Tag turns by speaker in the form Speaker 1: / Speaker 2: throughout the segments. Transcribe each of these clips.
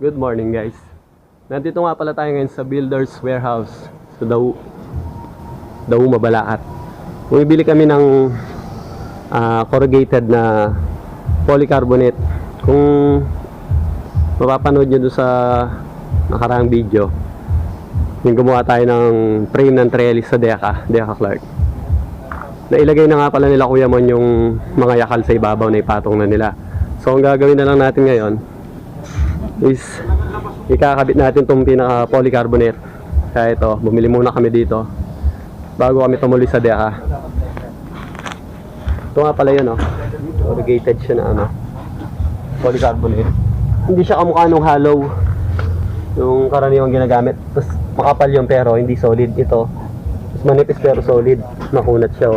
Speaker 1: Good morning guys. Nandito nga pala tayo ngayon sa Builder's Warehouse sa Dawu Mabalacat. Bumibili kami ng corrugated na polycarbonate. Kung mapapanood nyo doon sa nakaraang video, yung gumawa tayo ng frame ng trellis sa Deca Clark. Nailagay na nga pala nila Kuya Mon yung mga yakal sa ibabaw na ipatong na nila. So ang gagawin na lang natin ngayon is ikakabit natin itong pinaka polycarbonate. Kaya ito, bumili muna kami dito bago kami tumuli sa Deca. Ito nga pala yun, corrugated siya na polycarbonate. Hindi siya kamukha nung hollow yung karaniwang ginagamit. Tapos makapal yung pero hindi solid. Ito mas manipis pero solid, makunat siya.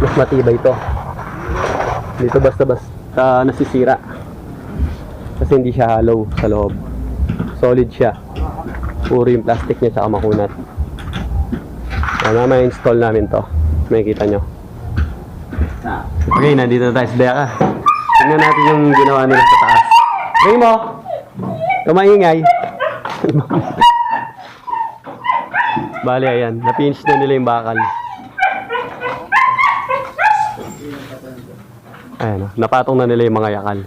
Speaker 1: Mas matibay ito. Dito basta nasisira kasi hindi siya hollow sa loob. Solid siya. Puro yung plastic niya tsaka makunat. Mamaya install namin to. Makikita nyo. Okay, nandito na tayo sa Deca. Tingnan natin yung ginawa nila sa taas. Remo! Kumaingay. Bali, ayan. Na-finish na nila yung bakal. Ayan, napatong na nila yung mga yakal.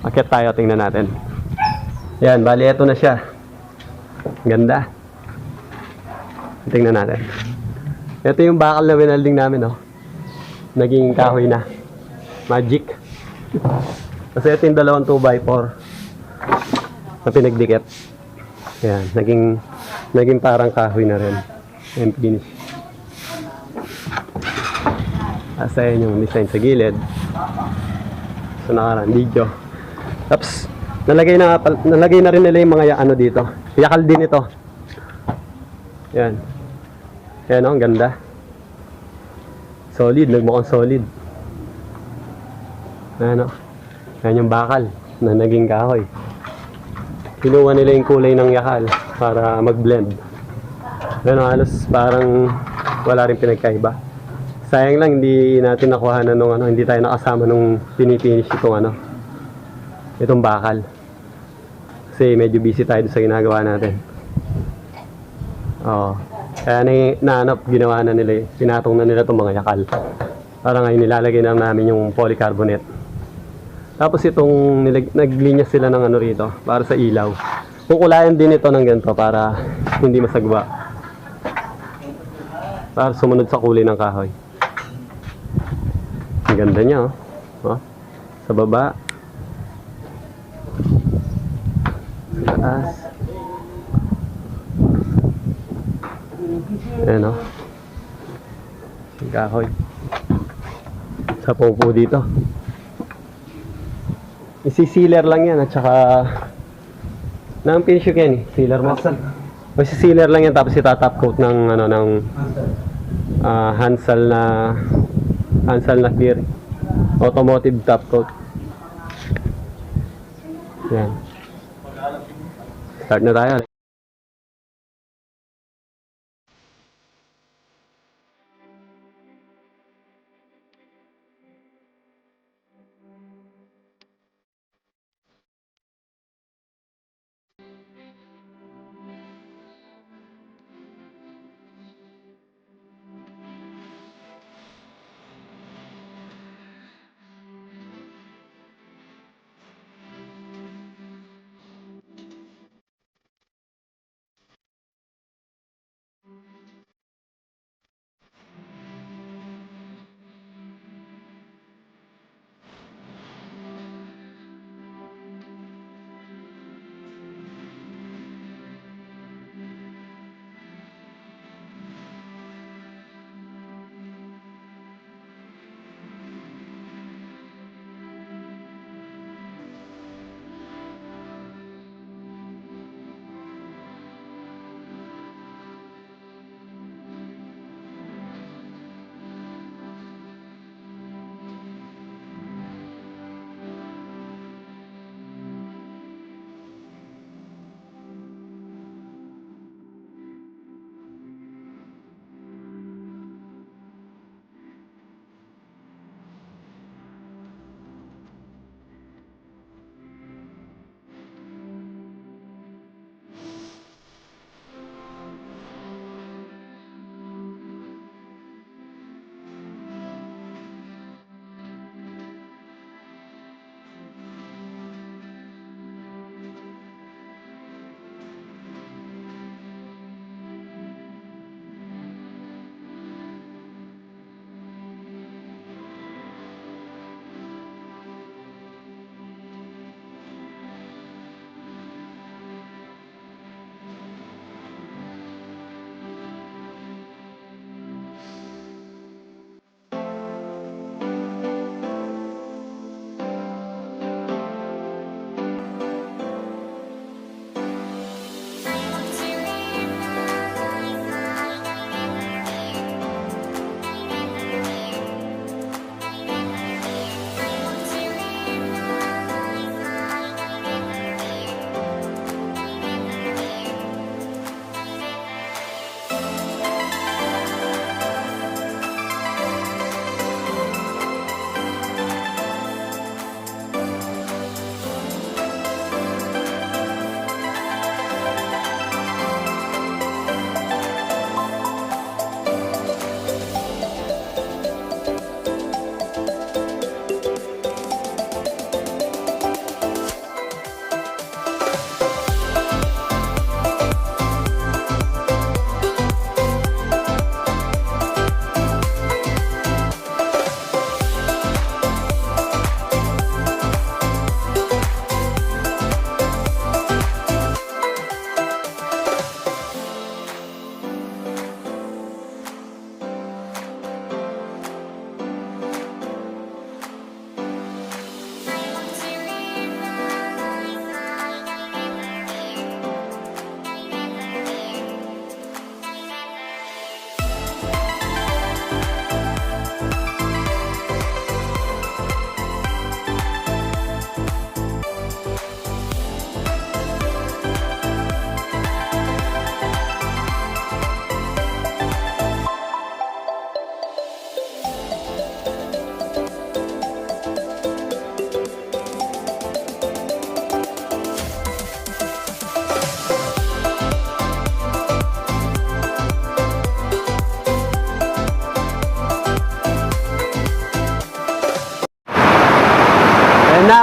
Speaker 1: Akyat tayo, tingnan natin. Yan, bali, eto na siya. Ganda. Tingnan natin. Ito yung bakal na winalding namin, naging kahoy na. Magic. Kasi ito yung dalawang 2x4 na pinagdikit. Yan, naging parang kahoy na rin. And finish. Asa yan yung design sa gilid. So nakaraan video. Tapos nalagay na rin nila yung mga dito. Yakal din ito. Yan. Yan ang ganda. Solid, nagmukhang solid. Yan yung bakal na naging kahoy. Kinuha nila yung kulay ng yakal para mag-blend. Halos parang wala rin pinagkaiba. Sayang lang hindi natin nakuha na nung hindi tayo nakasama nung pinipinish itong bakal. Kasi medyo busy tayo sa ginagawa natin. Kaya ginawa na nila, pinatong na nila itong mga yakal. Para ngayon nilalagay na namin yung polycarbonate. Tapos itong naglinya sila ng rito para sa ilaw. Kukulayan din ito ng ganito para hindi masagwa. Para sumunod sa kulay ng kahoy. Ang ganda niya, sa baba. Sa taas. Ayan, yung kahoy. Sa pupo dito. Isi-sealer lang yan at saka finish yan sealer mo. Isi-sealer lang yan tapos itatop coat ng Hansal na clear. Automotive top coat. Yan. Start na tayo.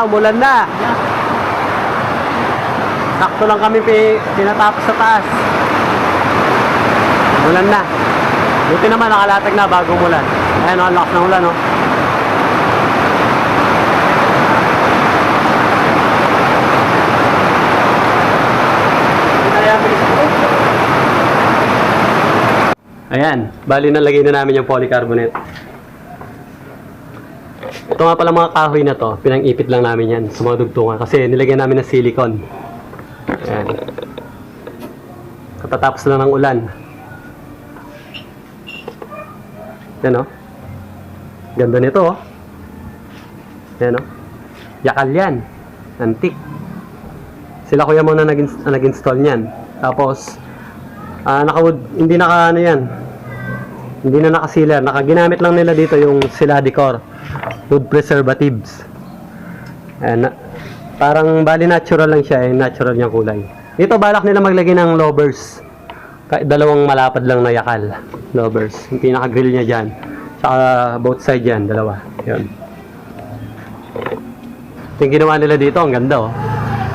Speaker 1: umulan na. Sakto lang kami pinatapos sa taas. Umulan na. Buti naman nakalatag na bago umulan. Ayan, ang lakas ng ulan, no? Ayan, bali na lagay na namin yung polycarbonate. Ito nga pala mga kahoy na to, pinang-ipit lang namin yan sa mga dugtungan kasi nilagyan namin ng silicone. Ayan. Katatapos lang ng ulan. Yan, o. Ganda nito, o. Yan, o. Yakal yan. Antik. Sila kuya muna nag-install niyan. Tapos, hindi naka ano yan. Hindi na naka-sealer. Ginamit lang nila dito yung Siladicor wood preservatives. Ayan, parang bali natural lang siya, natural niyang kulay. Dito balak nila maglagay ng lovers. Dalawang malapad lang na yakal. Lovers. Yung pinaka-grill niya dyan. Saka both side yan, dalawa. Yun. Ito yung ginawa nila dito, ang ganda, oh.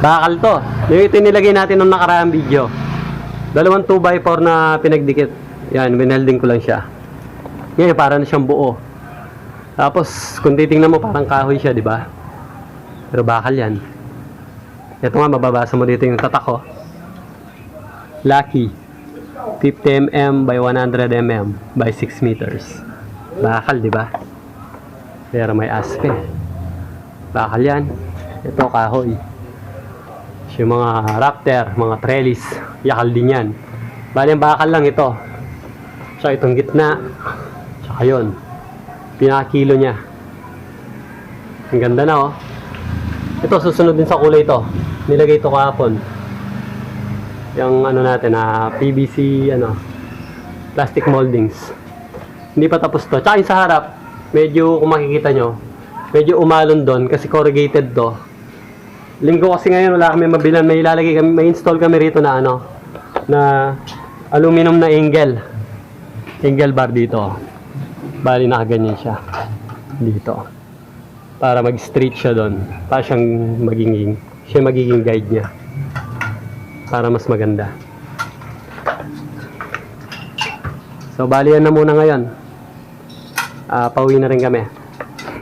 Speaker 1: Bakal to. Yung ito nilagay natin nung nakaraang video. Dalawang 2x4 na pinagdikit. Yan, winelding ko lang siya. Ngayon, para na siyang buo. Tapos, kung titingnan mo, parang kahoy siya, di ba? Pero bakal yan. Ito nga, mababasa mo dito yung tatak ko. Lucky. 50mm by 100mm by 6 meters. Bakal, di ba? Pero may aspe. Bakal yan. Ito, kahoy. Yung mga raptor, mga trellis, yakal din yan. Bali, ang bakal lang ito. So, itong gitna. Tsaka yun. Pinakakilo niya. Ang ganda na, oh. Ito, susunod din sa kulay ito. Nilagay ito kahapon. Yung ano natin, PVC, plastic moldings. Hindi pa tapos to. Tsaka yung sa harap, medyo, kung makikita nyo, medyo umalon doon kasi corrugated to. Linggo kasi ngayon wala kami mabilan, may install kami rito na na aluminum na angle bar dito. Bali nakaganyan siya dito para mag straight siya doon, para siyang magiging guide niya para mas maganda. So bali yan na muna ngayon. Pauwi na rin kami.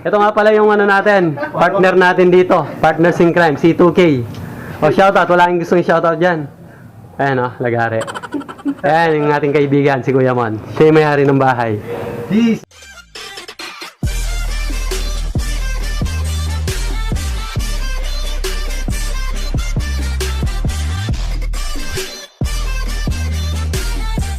Speaker 1: Ito nga pala yung natin, partner natin dito, Partners in Crime, C2K. O, shoutout, wala kang gustong shoutout dyan. Ayan, o, lagari. Ayan, yung ating kaibigan, si Kuya Mon. Siya yung may-ari ng bahay. Peace!